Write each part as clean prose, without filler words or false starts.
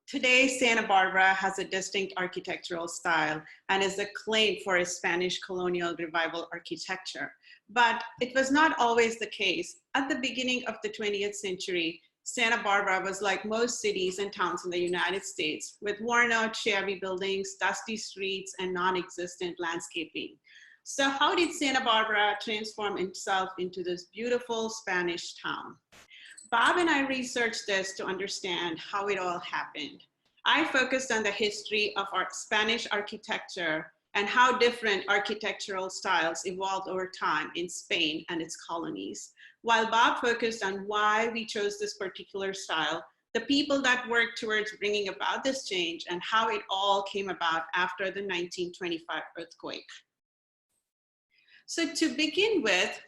Today, Santa Barbara has a distinct architectural style and is acclaimed for its Spanish colonial revival architecture. But it was not always the case. At the beginning of the 20th century, Santa Barbara was like most cities and towns in the United States, with worn out, shabby buildings, dusty streets, and non-existent landscaping. So how did Santa Barbara transform itself into this beautiful Spanish town? Bob and I researched this to understand how it all happened. I focused on the history of our Spanish architecture and how different architectural styles evolved over time in Spain and its colonies, while Bob focused on why we chose this particular style, the people that worked towards bringing about this change, and how it all came about after the 1925 earthquake. So to begin with,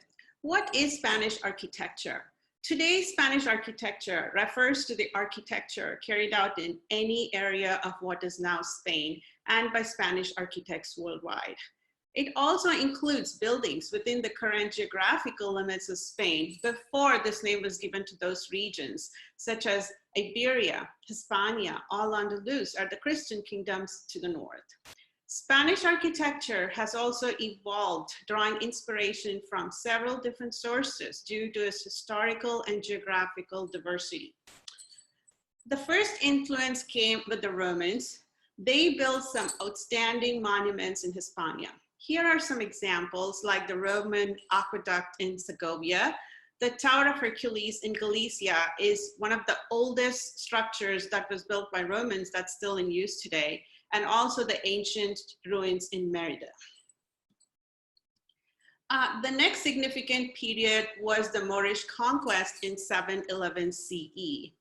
what is Spanish architecture? Today's Spanish architecture refers to the architecture carried out in any area of what is now Spain and by Spanish architects worldwide. It also includes buildings within the current geographical limits of Spain before this name was given to those regions, such as Iberia, Hispania, Al-Andalus, or the Christian kingdoms to the north. Spanish architecture has also evolved, drawing inspiration from several different sources due to its historical and geographical diversity. The first influence came with the Romans. They built some outstanding monuments in Hispania. Here are some examples, like the Roman aqueduct in Segovia. The Tower of Hercules in Galicia is one of the oldest structures that was built by Romans that's still in use today, and also the ancient ruins in Merida. The next significant period was the Moorish conquest in 711 CE.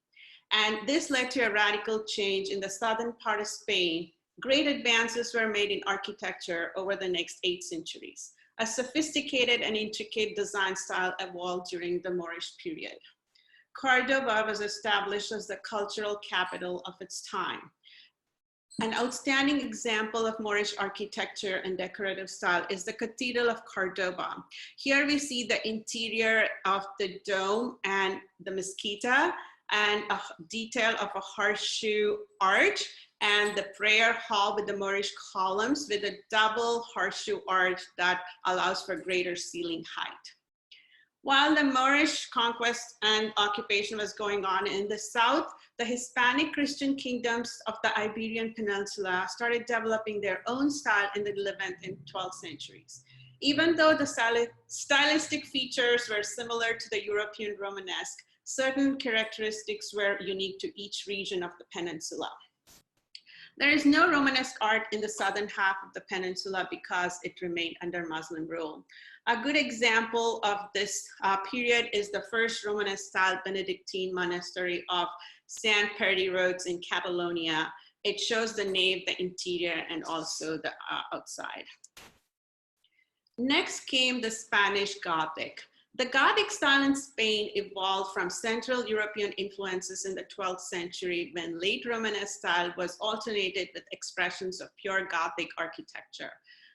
And this led to a radical change in the southern part of Spain. Great advances were made in architecture over the next 8 centuries. A sophisticated and intricate design style evolved during the Moorish period. Cordoba was established as the cultural capital of its time. An outstanding example of Moorish architecture and decorative style is the Cathedral of Cordoba. Here we see the interior of the dome and the mezquita, and a detail of a horseshoe arch, and the prayer hall with the Moorish columns with a double horseshoe arch that allows for greater ceiling height. While the Moorish conquest and occupation was going on in the south, the Hispanic Christian kingdoms of the Iberian Peninsula started developing their own style in the 11th and 12th centuries. Even though the stylistic features were similar to the European Romanesque, certain characteristics were unique to each region of the peninsula. There is no Romanesque art in the southern half of the peninsula because it remained under Muslim rule. A good example of this period is the first Romanesque-style Benedictine monastery of Sant Pere Roads in Catalonia. It shows the nave, the interior, and also the outside. Next came the Spanish Gothic. The Gothic style in Spain evolved from Central European influences in the 12th century, when late Romanesque style was alternated with expressions of pure Gothic architecture.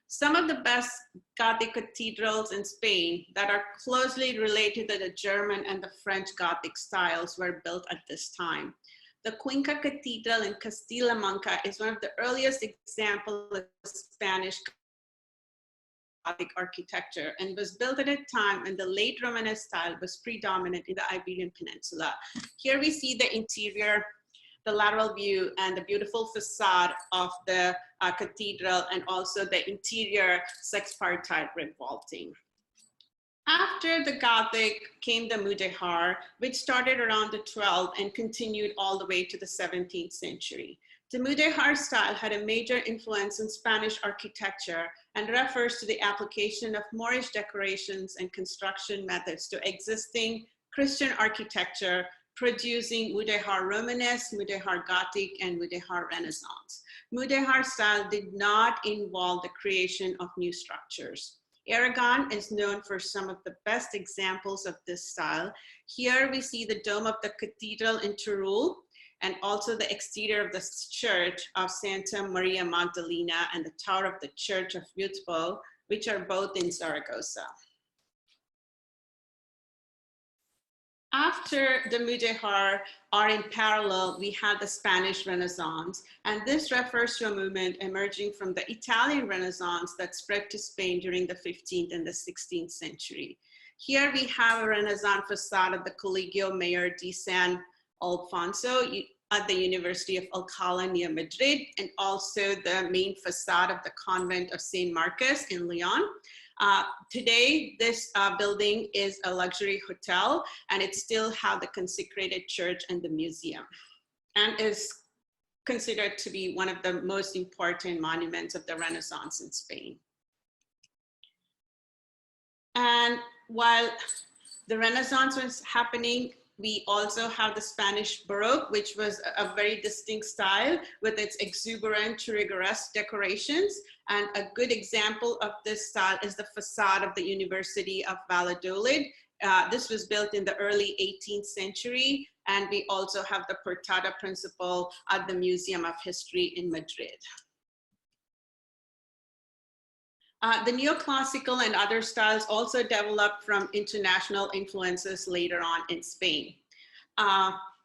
Some of the best Gothic cathedrals in Spain that are closely related to the German and the French Gothic styles were built at this time. The Cuenca Cathedral in Castilla-Manca is one of the earliest examples of Spanish Gothic architecture, and was built at a time when the late Romanesque style was predominant in the Iberian Peninsula. Here we see the interior, the lateral view, and the beautiful facade of the cathedral, and also the interior sexpartite brick vaulting. After the Gothic came the Mudéjar, which started around the 12th and continued all the way to the 17th century. The Mudéjar style had a major influence in Spanish architecture and refers to the application of Moorish decorations and construction methods to existing Christian architecture, producing Mudéjar Romanesque, Mudéjar Gothic, and Mudéjar Renaissance. Mudéjar style did not involve the creation of new structures. Aragon is known for some of the best examples of this style. Here we see the dome of the cathedral in Teruel, and also the exterior of the church of Santa Maria Magdalena and the tower of the church of Beautification, which are both in Zaragoza. After the Mudéjar, or in parallel, we had the Spanish Renaissance, and this refers to a movement emerging from the Italian Renaissance that spread to Spain during the 15th and the 16th century. Here we have a Renaissance facade of the Colegio Mayor de San Alfonso at the University of Alcalá near Madrid, and also the main facade of the convent of Saint Marcus in Leon. Today, this building is a luxury hotel, and it still has the consecrated church and the museum, and is considered to be one of the most important monuments of the Renaissance in Spain. And while the Renaissance was happening, we also have the Spanish Baroque, which was a very distinct style with its exuberant, rigorous decorations. And a good example of this style is the facade of the University of Valladolid. This was built in the early 18th century. And we also have the Portada principle at the Museum of History in Madrid. The neoclassical and other styles also developed from international influences later on in Spain.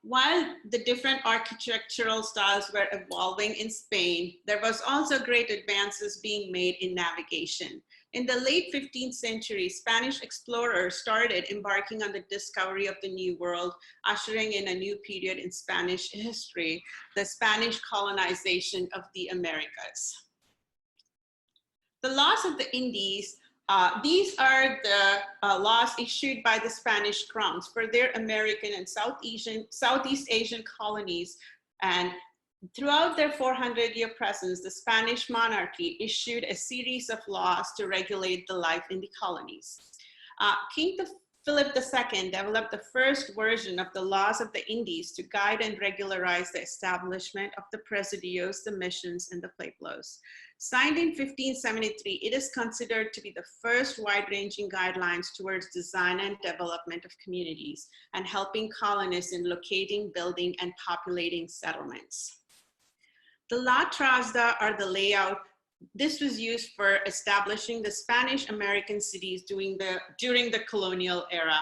While the different architectural styles were evolving in Spain, there was also great advances being made in navigation. In the late 15th century, Spanish explorers started embarking on the discovery of the New World, ushering in a new period in Spanish history, the Spanish colonization of the Americas. The laws of the Indies, these are the laws issued by the Spanish crowns for their American and Southeast Asian colonies. And throughout their 400-year presence, the Spanish monarchy issued a series of laws to regulate the life in the colonies. King Philip II developed the first version of the laws of the Indies to guide and regularize the establishment of the presidios, the missions, and the pueblos. Signed in 1573, it is considered to be the first wide-ranging guidelines towards design and development of communities and helping colonists in locating, building, and populating settlements. The La Trazda, or the layout, this was used for establishing the Spanish-American cities during the colonial era.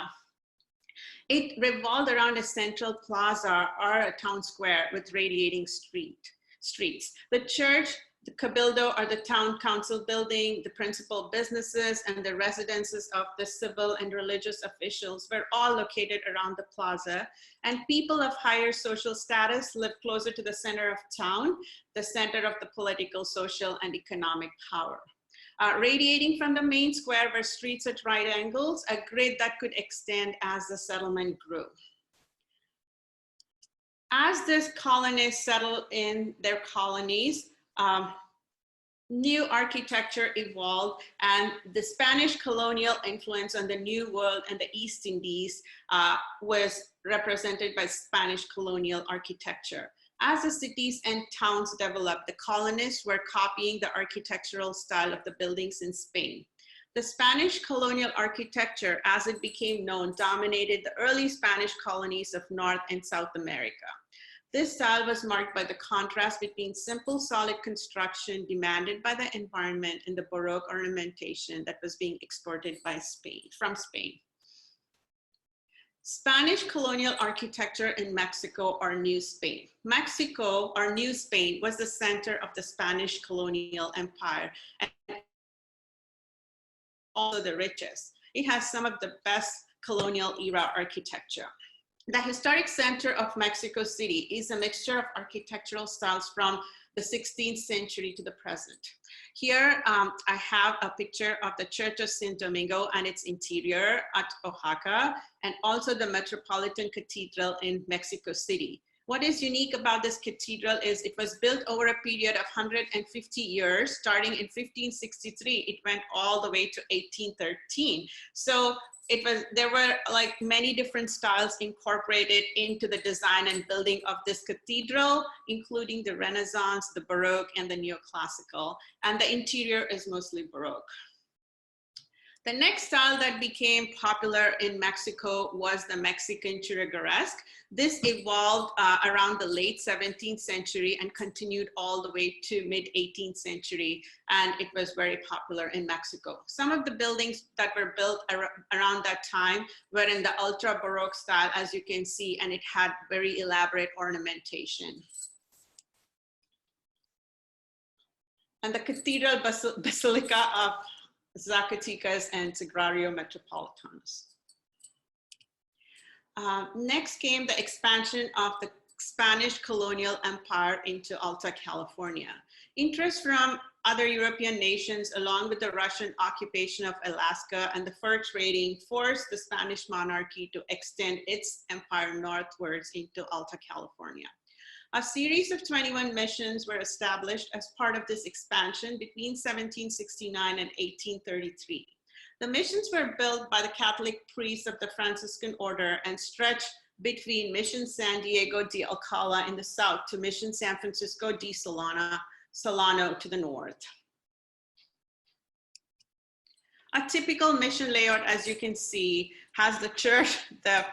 It revolved around a central plaza or a town square with radiating streets. The church, the cabildo, or the town council building, the principal businesses, and the residences of the civil and religious officials were all located around the plaza, and people of higher social status lived closer to the center of town, the center of the political, social, and economic power. Radiating from the main square were streets at right angles, a grid that could extend as the settlement grew. As these colonists settled in their colonies, new architecture evolved, and the Spanish colonial influence on the New World and the East Indies was represented by Spanish colonial architecture. As the cities and towns developed, the colonists were copying the architectural style of the buildings in Spain. The Spanish colonial architecture, as it became known, dominated the early Spanish colonies of North and South America. This style was marked by the contrast between simple, solid construction demanded by the environment and the Baroque ornamentation that was being exported from Spain. Spanish colonial architecture in Mexico, or New Spain. Mexico, or New Spain, was the center of the Spanish colonial empire and also the richest. It has some of the best colonial era architecture. The historic center of Mexico City is a mixture of architectural styles from the 16th century to the present. Here, I have a picture of the Church of St. Domingo and its interior at Oaxaca, and also the Metropolitan Cathedral in Mexico City. What is unique about this cathedral is it was built over a period of 150 years. Starting in 1563, it went all the way to 1813. So there were like many different styles incorporated into the design and building of this cathedral, including the Renaissance, the Baroque, and the Neoclassical. And the interior is mostly Baroque. The next style that became popular in Mexico was the Mexican churrigueresque. This evolved around the late 17th century and continued all the way to mid 18th century, and it was very popular in Mexico. Some of the buildings that were built around that time were in the ultra Baroque style, as you can see, and it had very elaborate ornamentation. And the Cathedral Basilica of Zacatecas and Sagrario Metropolitanos. Next came the expansion of the Spanish colonial empire into Alta California. Interest from other European nations, along with the Russian occupation of Alaska and the fur trading, forced the Spanish monarchy to extend its empire northwards into Alta California. A series of 21 missions were established as part of this expansion between 1769 and 1833. The missions were built by the Catholic priests of the Franciscan order and stretched between Mission San Diego de Alcala in the south to Mission San Francisco de Solano to the north. A typical mission layout, as you can see, has the church, the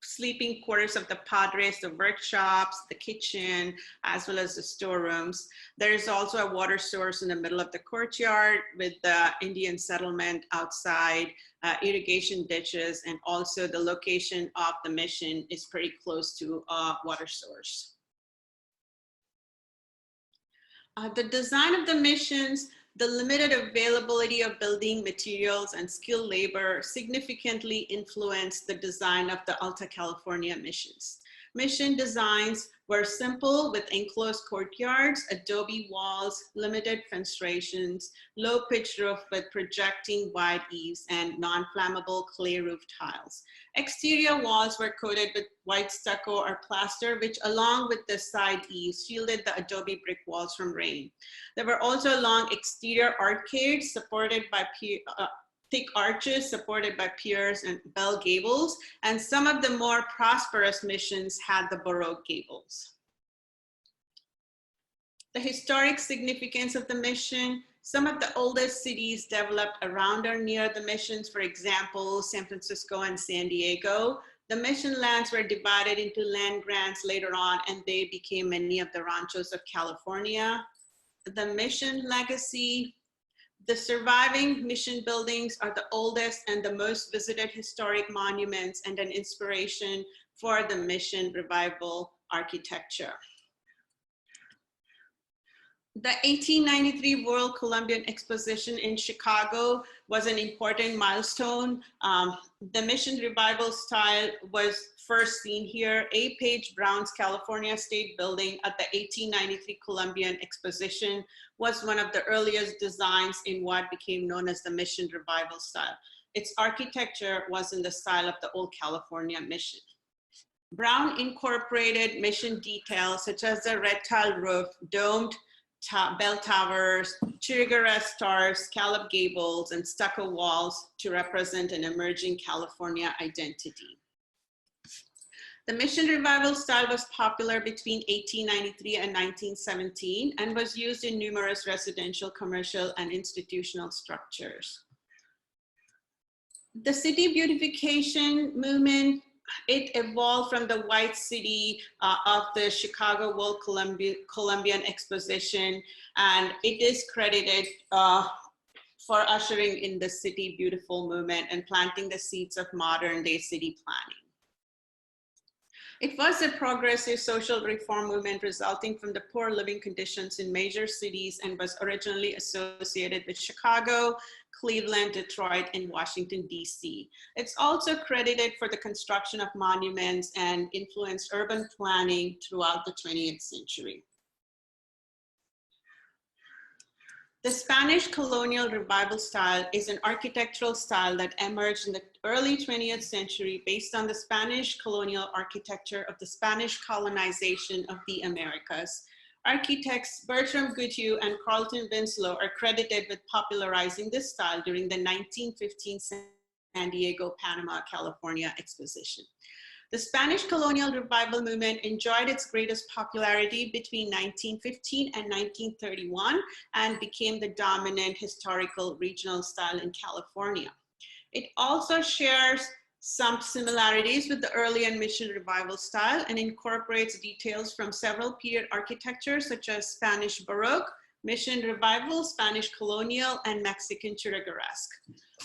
sleeping quarters of the padres, the workshops, the kitchen, as well as the storerooms. There is also a water source in the middle of the courtyard with the Indian settlement outside, irrigation ditches, and also the location of the mission is pretty close to a water source. The design of the missions, the limited availability of building materials and skilled labor significantly influenced the design of the Alta California missions. Mission designs were simple with enclosed courtyards, adobe walls, limited fenestrations, low pitched roof with projecting wide eaves, and non-flammable clay roof tiles. Exterior walls were coated with white stucco or plaster, which along with the side eaves shielded the adobe brick walls from rain. There were also long exterior arcades supported by thick arches supported by piers and bell gables, and some of the more prosperous missions had the Baroque gables. The historic significance of the mission: some of the oldest cities developed around or near the missions, for example, San Francisco and San Diego. The mission lands were divided into land grants later on, and they became many of the ranchos of California. The mission legacy: the surviving mission buildings are the oldest and the most visited historic monuments and an inspiration for the mission revival architecture. The 1893 World Columbian Exposition in Chicago was an important milestone. The mission revival style was first seen here. A. Page Brown's California State Building at the 1893 Columbian Exposition was one of the earliest designs in what became known as the mission revival style. Its architecture was in the style of the old California mission. Brown incorporated mission details such as the red tile roof, domed bell towers, churrigueresque stars, scallop gables, and stucco walls to represent an emerging California identity. The mission revival style was popular between 1893 and 1917 and was used in numerous residential, commercial, and institutional structures. The city beautification movement, it evolved from the White City of the Chicago World Columbian Exposition, and it is credited for ushering in the city beautiful movement and planting the seeds of modern day city planning. It was a progressive social reform movement resulting from the poor living conditions in major cities and was originally associated with Chicago, Cleveland, Detroit, and Washington, D.C. It's also credited for the construction of monuments and influenced urban planning throughout the 20th century. The Spanish colonial revival style is an architectural style that emerged in the early 20th century based on the Spanish colonial architecture of the Spanish colonization of the Americas. Architects Bertram Goodhue and Carlton Winslow are credited with popularizing this style during the 1915 San Diego, Panama, California exposition. The Spanish colonial revival movement enjoyed its greatest popularity between 1915 and 1931 and became the dominant historical regional style in California. It also shares some similarities with the early and Mission Revival style and incorporates details from several period architectures such as Spanish Baroque, Mission Revival, Spanish Colonial, and Mexican Churrigueresque.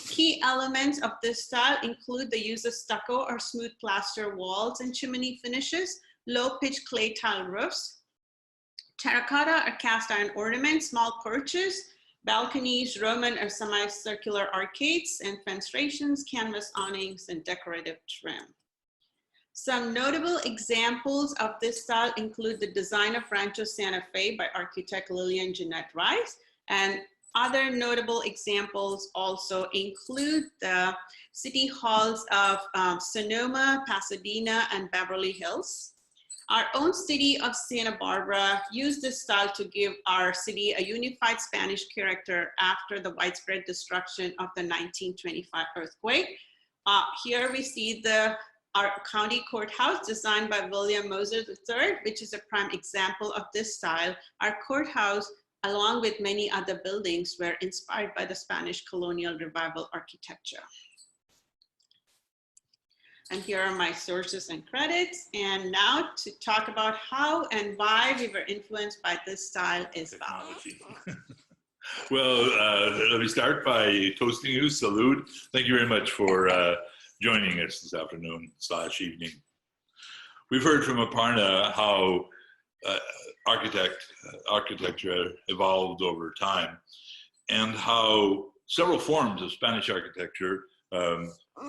Key elements of this style include the use of stucco or smooth plaster walls and chimney finishes, low-pitched clay tile roofs, terracotta or cast iron ornaments, small porches, balconies, Roman or semicircular arcades, and fenestrations, canvas awnings, and decorative trim. Some notable examples of this style include the design of Rancho Santa Fe by architect Lillian Jeanette Rice, and other notable examples also include the city halls of Sonoma, Pasadena, and Beverly Hills. Our own city of Santa Barbara used this style to give our city a unified Spanish character after the widespread destruction of the 1925 earthquake. Here we see our county courthouse designed by William Moser III, which is a prime example of this style. Our courthouse, along with many other buildings, were inspired by the Spanish Colonial Revival architecture. And here are my sources and credits. And now to talk about how and why we were influenced by this style is Bob. Well, let me start by toasting you. Salud. Thank you very much for joining us this afternoon / evening. We've heard from Aparna how architecture evolved over time and how several forms of Spanish architecture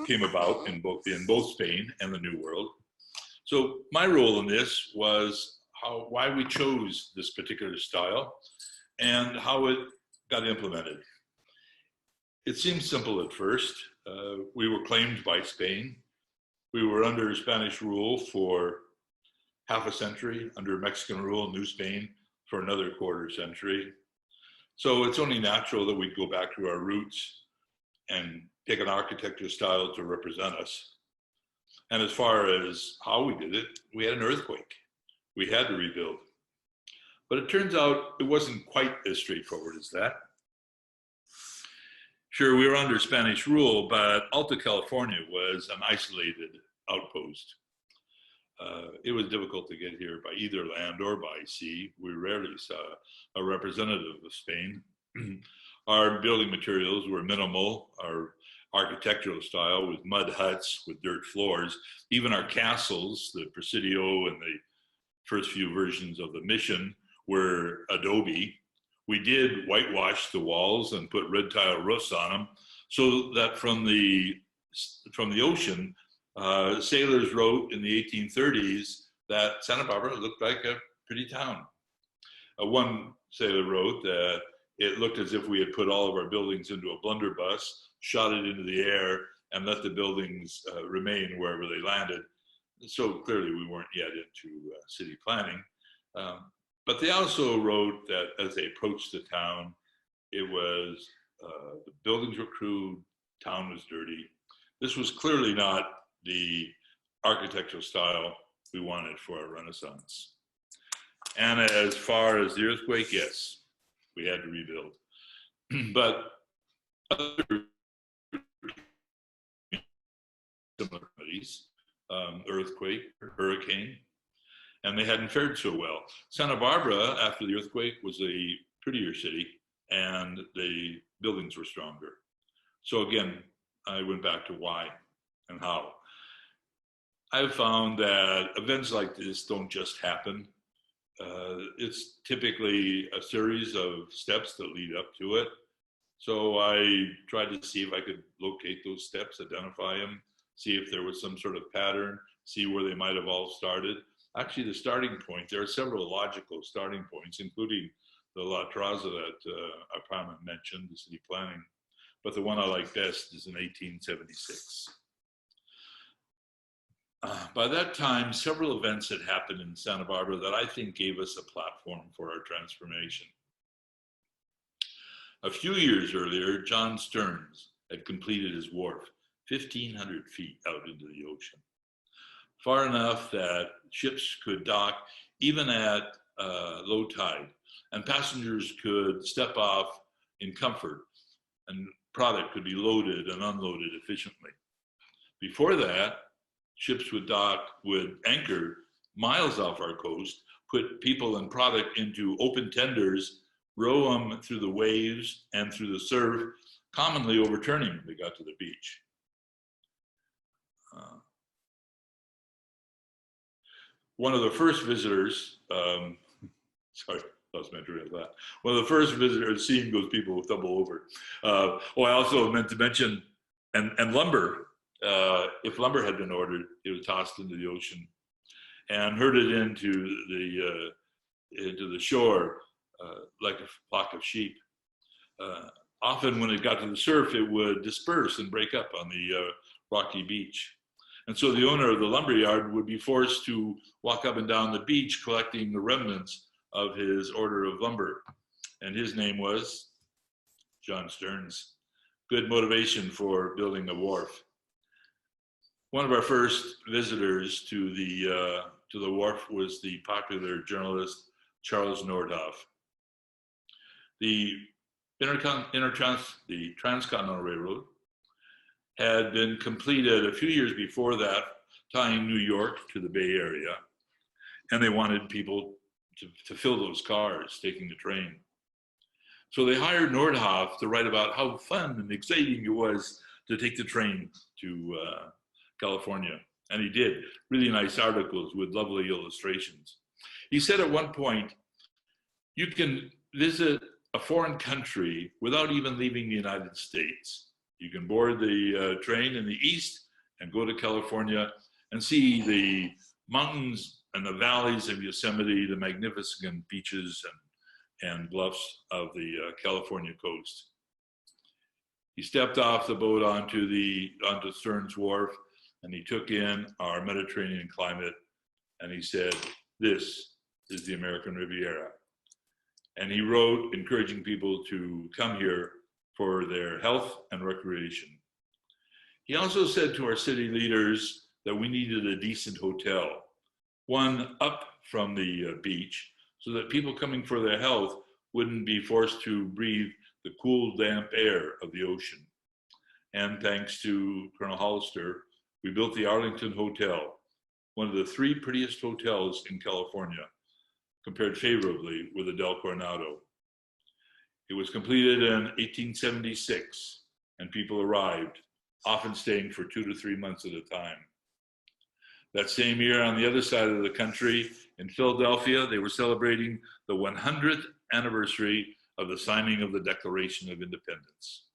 came about in both Spain and the New World. So my role in this was why we chose this particular style and how it got implemented. It seemed simple at first. We were claimed by Spain. We were under Spanish rule for half a century, under Mexican rule in New Spain for another quarter century. So it's only natural that we'd go back to our roots and pick an architecture style to represent us. And as far as how we did it, we had an earthquake. We had to rebuild. But it turns out it wasn't quite as straightforward as that. Sure, we were under Spanish rule, but Alta California was an isolated outpost. It was difficult to get here by either land or by sea. We rarely saw a representative of Spain. Our building materials were minimal. Our architectural style with mud huts with dirt floors. Even our castles, the Presidio and the first few versions of the Mission, were adobe. We did whitewash the walls and put red tile roofs on them so that from the ocean, sailors wrote in the 1830s that Santa Barbara looked like a pretty town. One sailor wrote that it looked as if we had put all of our buildings into a blunderbuss, shot it into the air, and let the buildings remain wherever they landed. So clearly we weren't yet into city planning. But they also wrote that as they approached the town, it was, the buildings were crude, town was dirty. This was clearly not the architectural style we wanted for our Renaissance. And as far as the earthquake, yes, we had to rebuild. But other similarities, earthquake, hurricane, and they hadn't fared so well. Santa Barbara, after the earthquake, was a prettier city and the buildings were stronger. So again, I went back to why and how. I've found that events like this don't just happen. It's typically a series of steps that lead up to it. So I tried to see if I could locate those steps, identify them, see if there was some sort of pattern, see where they might have all started. Actually, the starting point, there are several logical starting points, including the La Traza that Aparna mentioned, the city planning. But the one I like best is in 1876. By that time, several events had happened in Santa Barbara that I think gave us a platform for our transformation. A few years earlier, John Stearns had completed his wharf, 1,500 feet out into the ocean, far enough that ships could dock even at low tide, and passengers could step off in comfort and product could be loaded and unloaded efficiently. Before that, ships would anchor miles off our coast, put people and product into open tenders, row them through the waves and through the surf, commonly overturning when they got to the beach. One of the first visitors, sorry, lost my train of thought. One of the first visitors, seeing those people will tumble over. I also meant to mention, and lumber, if lumber had been ordered, it was tossed into the ocean and herded into the shore like a flock of sheep. Often when it got to the surf, it would disperse and break up on the rocky beach. And so the owner of the lumberyard would be forced to walk up and down the beach collecting the remnants of his order of lumber. And his name was John Stearns. Good motivation for building a wharf. One of our first visitors to the wharf was the popular journalist Charles Nordhoff. The Transcontinental Railroad had been completed a few years before that, tying New York to the Bay Area. And they wanted people to fill those cars, taking the train. So they hired Nordhoff to write about how fun and exciting it was to take the train to California. And he did, really nice articles with lovely illustrations. He said at one point, you can visit a foreign country without even leaving the United States. You can board the train in the east and go to California and see the mountains and the valleys of Yosemite, the magnificent beaches and bluffs of the California coast. He stepped off the boat onto Stearns Wharf, and he took in our Mediterranean climate, and he said, "This is the American Riviera." And he wrote encouraging people to come here for their health and recreation. He also said to our city leaders that we needed a decent hotel, one up from the beach, so that people coming for their health wouldn't be forced to breathe the cool, damp air of the ocean. And thanks to Colonel Hollister, we built the Arlington Hotel, one of the 3 prettiest hotels in California, compared favorably with the Del Coronado. It was completed in 1876, and people arrived, often staying for 2 to 3 months at a time. That same year, on the other side of the country, in Philadelphia, they were celebrating the 100th anniversary of the signing of the Declaration of Independence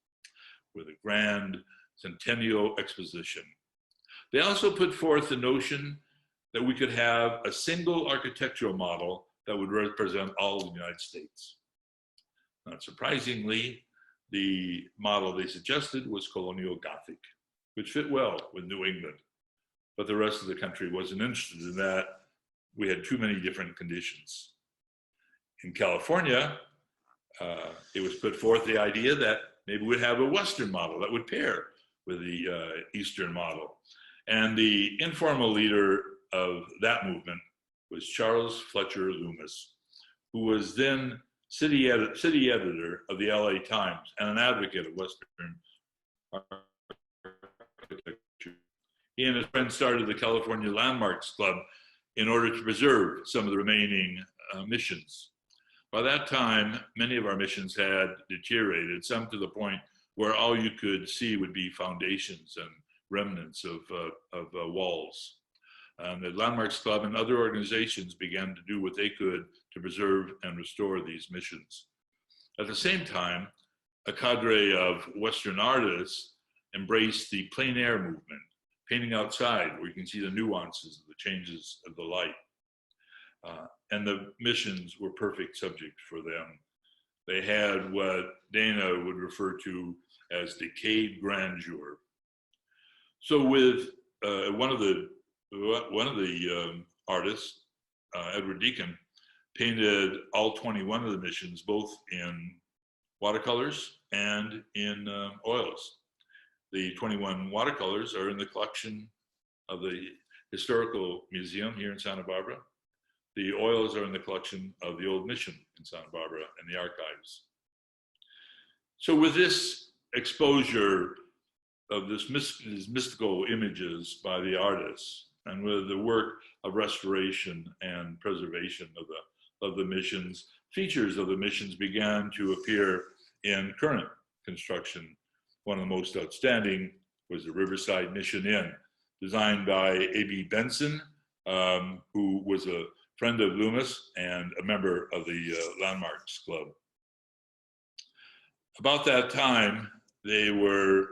with a grand centennial exposition. They also put forth the notion that we could have a single architectural model that would represent all of the United States. Not surprisingly, the model they suggested was Colonial Gothic, which fit well with New England. But the rest of the country wasn't interested in that. We had too many different conditions. In California, it was put forth the idea that maybe we'd have a Western model that would pair with the Eastern model. And the informal leader of that movement was Charles Fletcher Loomis, who was then city editor of the LA Times and an advocate of Western architecture. He and his friends started the California Landmarks Club in order to preserve some of the remaining missions. By that time, many of our missions had deteriorated, some to the point where all you could see would be foundations and remnants of walls. And the Landmarks Club and other organizations began to do what they could to preserve and restore these missions. At the same time, a cadre of Western artists embraced the plein air movement, painting outside where you can see the nuances of the changes of the light. And the missions were perfect subject for them. They had what Dana would refer to as decayed grandeur. So with one of the artists, Edward Deacon, painted all 21 of the missions, both in watercolors and in oils. The 21 watercolors are in the collection of the Historical Museum here in Santa Barbara. The oils are in the collection of the Old Mission in Santa Barbara and the archives. So with this exposure of these mystical images by the artists, and with the work of restoration and preservation of the missions, features of the missions began to appear in current construction. One of the most outstanding was the Riverside Mission Inn, designed by A.B. Benson, who was a friend of Loomis and a member of the Landmarks Club. About that time, they were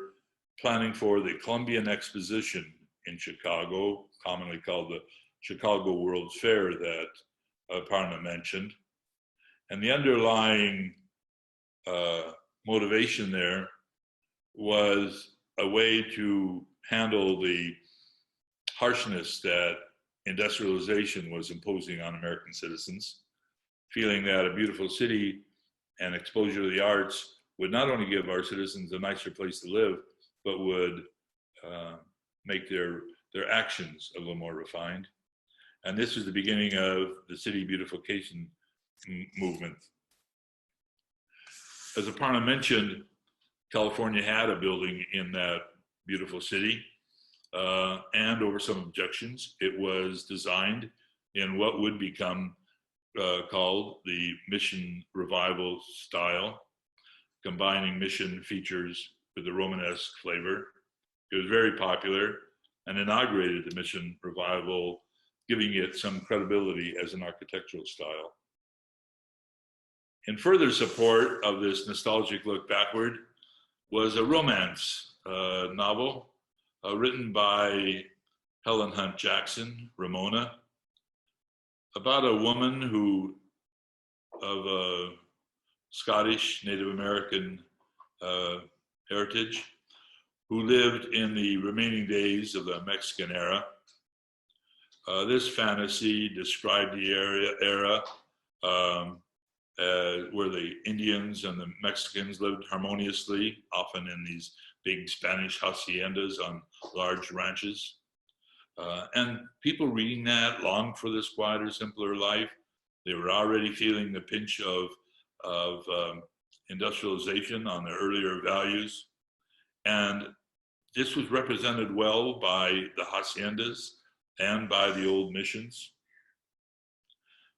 planning for the Columbian Exposition in Chicago, commonly called the Chicago World's Fair that Aparna mentioned. And the underlying motivation there was a way to handle the harshness that industrialization was imposing on American citizens, feeling that a beautiful city and exposure to the arts would not only give our citizens a nicer place to live, but would make their actions a little more refined. And this was the beginning of the city beautification movement. As Aparna mentioned, California had a building in that beautiful city, and over some objections, it was designed in what would become called the Mission Revival style, combining mission features with the Romanesque flavor. It was very popular and inaugurated the Mission Revival, giving it some credibility as an architectural style. In further support of this nostalgic look backward was a romance novel written by Helen Hunt Jackson, Ramona, about a woman who, of a Scottish Native American heritage, who lived in the remaining days of the Mexican era. This fantasy described the era where the Indians and the Mexicans lived harmoniously, often in these big Spanish haciendas on large ranches. And people reading that longed for this quieter, simpler life. They were already feeling the pinch of industrialization on their earlier values. And this was represented well by the haciendas and by the old missions.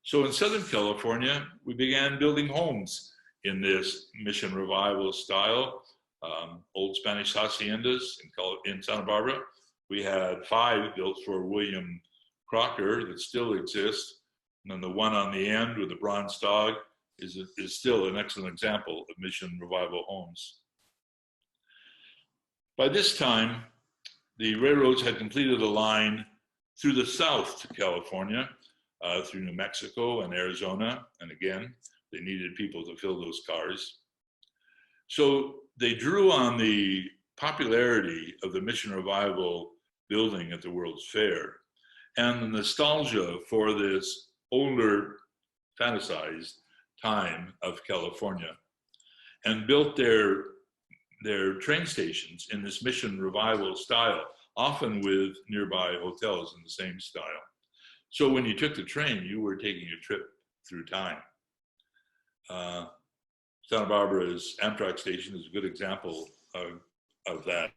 So in Southern California, we began building homes in this Mission Revival style. Old Spanish haciendas in Santa Barbara. We had 5 built for William Crocker that still exist. And then the one on the end with the bronze dog is still an excellent example of Mission Revival homes. By this time, the railroads had completed a line through the south to California, through New Mexico and Arizona. And again, they needed people to fill those cars. So they drew on the popularity of the Mission Revival building at the World's Fair and the nostalgia for this older, fantasized time of California, and built their train stations in this Mission Revival style, often with nearby hotels in the same style. So when you took the train, you were taking a trip through time. Santa Barbara's Amtrak station is a good example of that.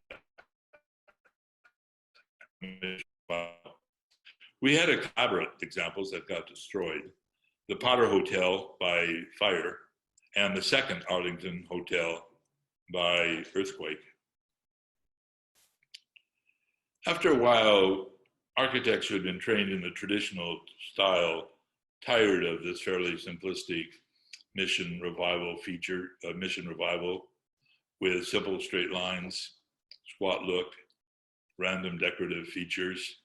We had elaborate examples that got destroyed. The Potter Hotel by fire, and the second Arlington Hotel by earthquake. After a while, architects who had been trained in the traditional style tired of this fairly simplistic Mission Revival Mission Revival with simple straight lines, squat look, random decorative features.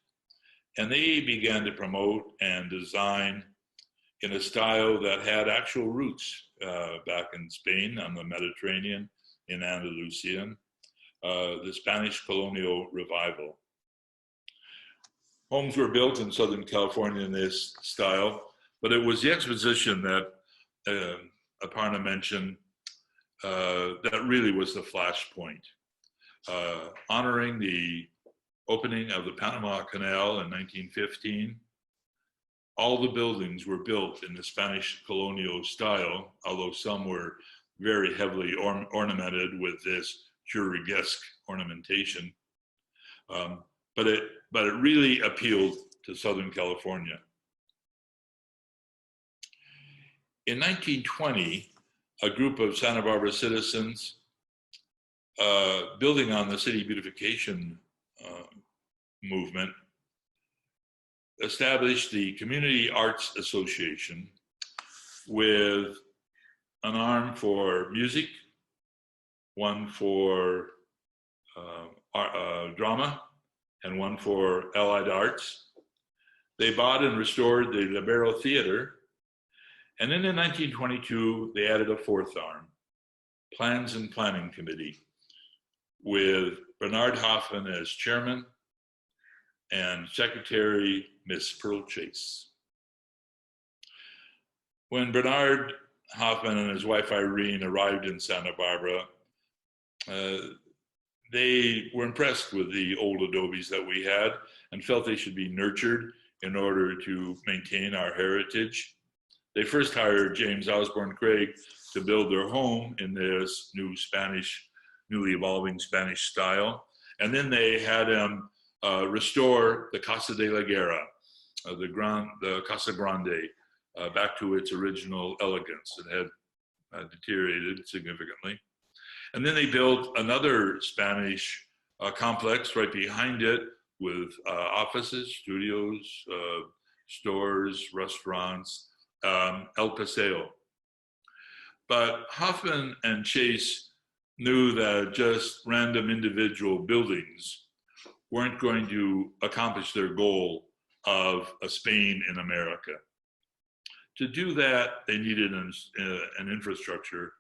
And they began to promote and design in a style that had actual roots back in Spain on the Mediterranean, in Andalusia, the Spanish Colonial Revival. Homes were built in Southern California in this style, but it was the exposition that Aparna mentioned that really was the flashpoint. Honoring the opening of the Panama Canal in 1915, all the buildings were built in the Spanish colonial style, although some were very heavily ornamented with this Keurig-esque ornamentation. But it really appealed to Southern California. In 1920, a group of Santa Barbara citizens, building on the city beautification movement, established the Community Arts Association with an arm for music, one for drama, and one for allied arts. They bought and restored the Libero Theater, and then in 1922, they added a fourth arm, Plans and Planning Committee, with Bernard Hoffman as chairman and secretary, Miss Pearl Chase. When Bernard Hoffman and his wife Irene arrived in Santa Barbara, they were impressed with the old adobes that we had and felt they should be nurtured in order to maintain our heritage. They first hired James Osborne Craig to build their home in this newly evolving Spanish style. And then they had him restore the Casa de la Guerra, the Casa Grande, back to its original elegance. It had deteriorated significantly. And then they built another Spanish complex right behind it with offices, studios, stores, restaurants, El Paseo. But Hoffman and Chase knew that just random individual buildings weren't going to accomplish their goal of a Spain in America. To do that, they needed an infrastructure,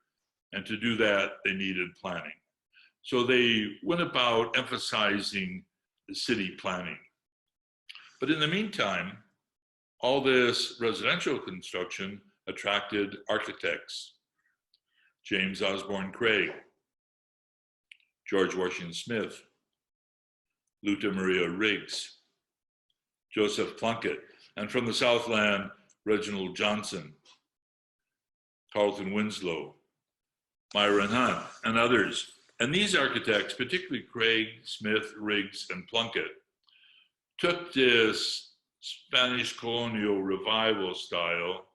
and to do that, they needed planning. So they went about emphasizing the city planning. But in the meantime, all this residential construction attracted architects. James Osborne Craig, George Washington Smith, Luta Maria Riggs, Joseph Plunkett, and from the Southland, Reginald Johnson, Carlton Winslow, Myron Hunt, and others. And these architects, particularly Craig, Smith, Riggs, and Plunkett, took this Spanish colonial revival style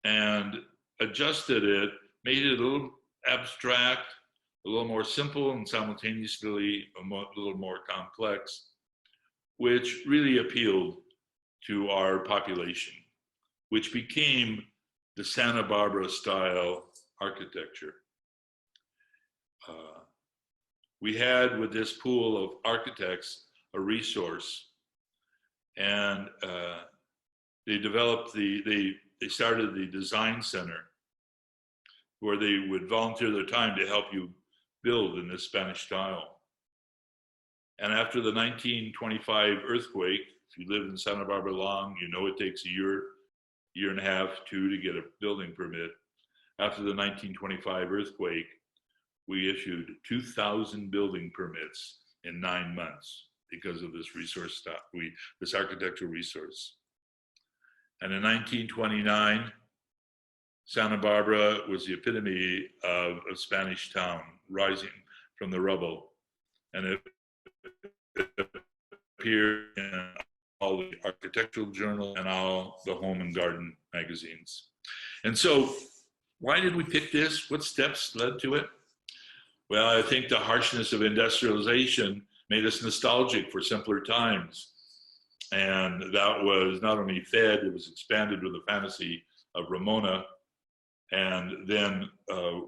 and adjusted it, made it a little abstract, a little more simple, and simultaneously a little more complex, which really appealed to our population, which became the Santa Barbara style architecture. We had with this pool of architects a resource, and they started the design center where they would volunteer their time to help you build in this Spanish style. And after the 1925 earthquake, if you lived in Santa Barbara long, you know it takes a year and a half, two, to get a building permit. After the 1925 earthquake, we issued 2,000 building permits in 9 months because of this resource this architectural resource. And in 1929, Santa Barbara was the epitome of a Spanish town rising from the rubble. And it appeared in all the architectural journals and all the home and garden magazines. And so why did we pick this? What steps led to it? Well, I think the harshness of industrialization made us nostalgic for simpler times. And that was not only fed, it was expanded with the fantasy of Ramona, and then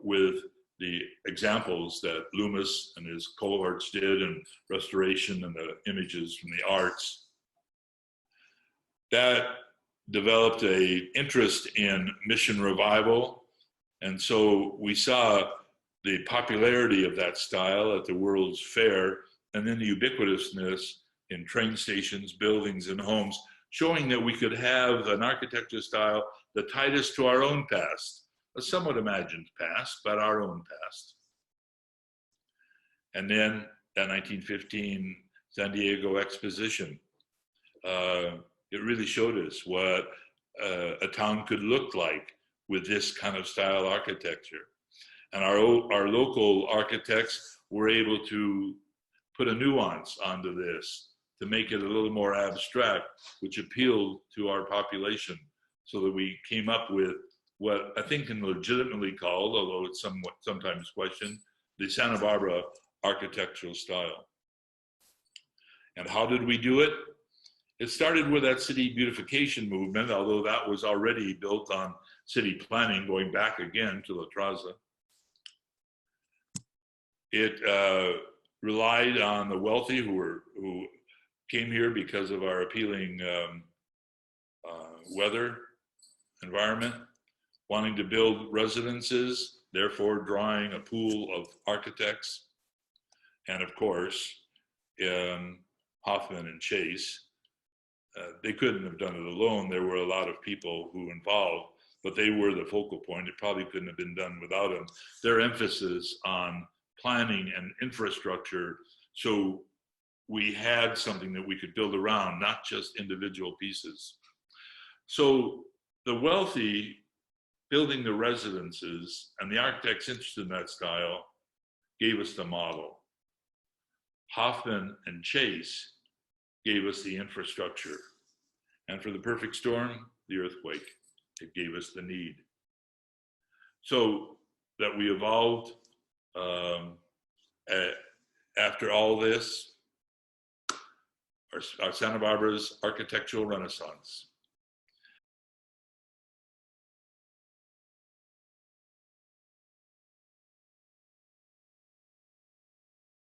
with the examples that Loomis and his cohorts did in restoration and the images from the arts. That developed an interest in mission revival. And so we saw the popularity of that style at the World's Fair, and then the ubiquitousness in train stations, buildings, and homes, showing that we could have an architecture style that tied us to our own past, a somewhat imagined past, but our own past. And then that 1915 San Diego Exposition, it really showed us what a town could look like with this kind of style architecture. And our local architects were able to put a nuance onto this to make it a little more abstract, which appealed to our population, so that we came up with what I think can legitimately called, although it's sometimes questioned, the Santa Barbara architectural style. And how did we do it? It started with that city beautification movement, although that was already built on city planning, going back again to La Traza. It relied on the wealthy who came here because of our appealing weather environment, wanting to build residences, therefore drawing a pool of architects. And of course, Hoffman and Chase, they couldn't have done it alone. There were a lot of people who involved, but they were the focal point. It probably couldn't have been done without them. Their emphasis on planning and infrastructure, so we had something that we could build around, not just individual pieces. So the wealthy building the residences and the architects interested in that style gave us the model. Hoffman and Chase gave us the infrastructure. And for the perfect storm, the earthquake, it gave us the need. So that we evolved after all this, our Santa Barbara's architectural renaissance.